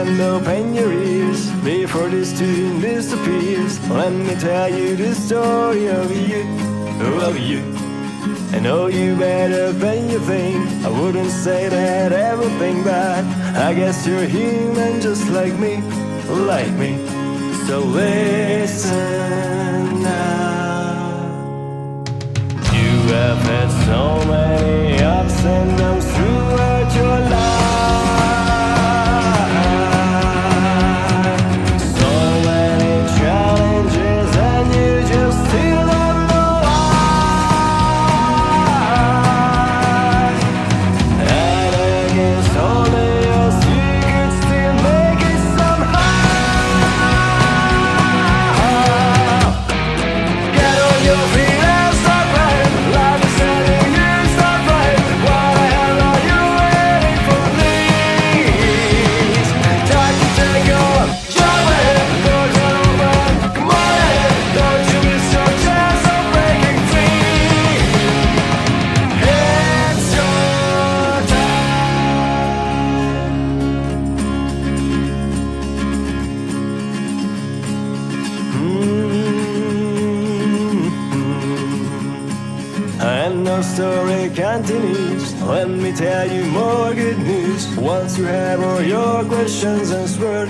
friend, open your ears before this tune disappears. Let me tell you the story of you, of you. I know you better than you think. I wouldn't say that everything bad. I guess you're human just like me, like me. So listen now. You have had so many ups and downs throughout your life. So many challenges and you just still don't know why. And against all the odds you could still make it somehow. Get on your feet and start right. Life is telling you start right. What the hell are you waiting for, please? Time to take on, jump ahead, doors are open, come on ahead. Don't you miss your chance of breaking free. It's your And our story continues. Let me tell you more good news. Once you have all your questions answered,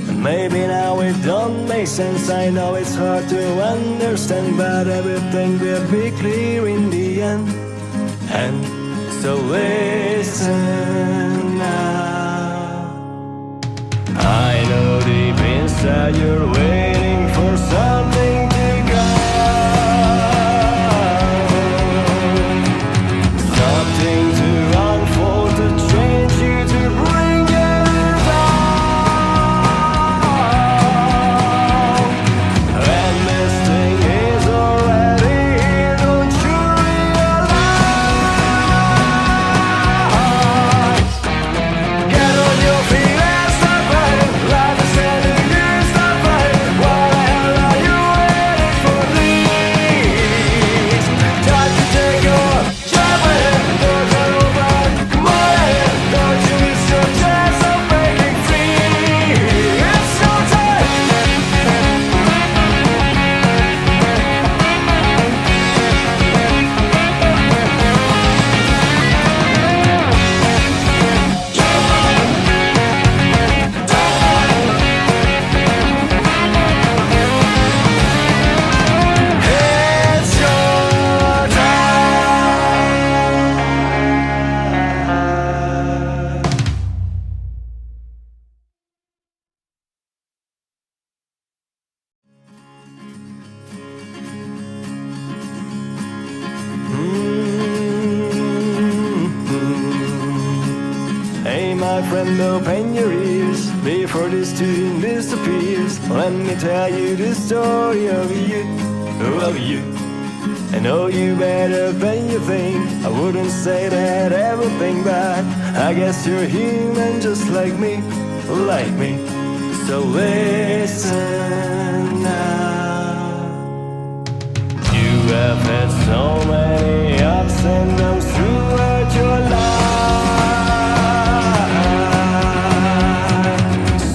and maybe now it don't make sense. I know it's hard to understand, but everything will be clear in the end. And so listen now. I know deep inside you're waiting for something to go, something to unfold, to change you, to bring you down. And this thing is already here, don't you realize? Get on your feet and start right. Life is telling you start right. What the hell are you waiting for, please? Time to take on, jump ahead, doors are open, come on ahead. Don't you miss your chance of breaking free. It's your time. It's your time. Hey my friend, open your ears before this tune disappears. Let me tell you the story of you, of you. I know you better than you think. I wouldn't say that everything bad. I guess you're human just like me, like me. So listen now. You have had so many ups and downs throughout your life.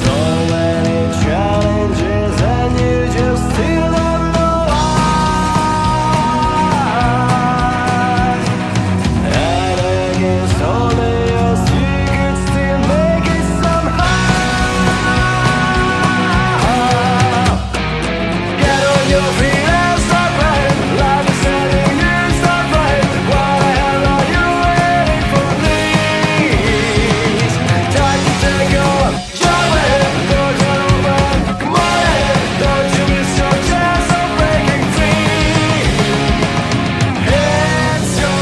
So many challenges and you just still don't know why. And against all the odds you could still make it somehow. Get on your feet and start right. Life is telling you start right. What the hell are you waiting for, please? Time to take on, jump ahead, doors are open, come on ahead. Don't you miss your chance of breaking free. It's your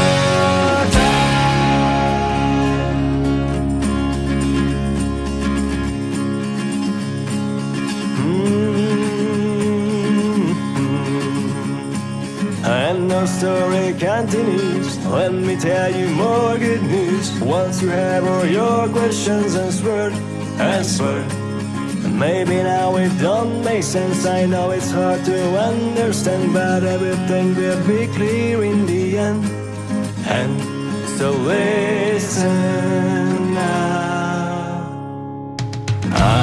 And our story continues. Let me tell you more good news. Once you have all your questions answered, and maybe now it don't make sense. I know it's hard to understand, but everything will be clear in the end. And so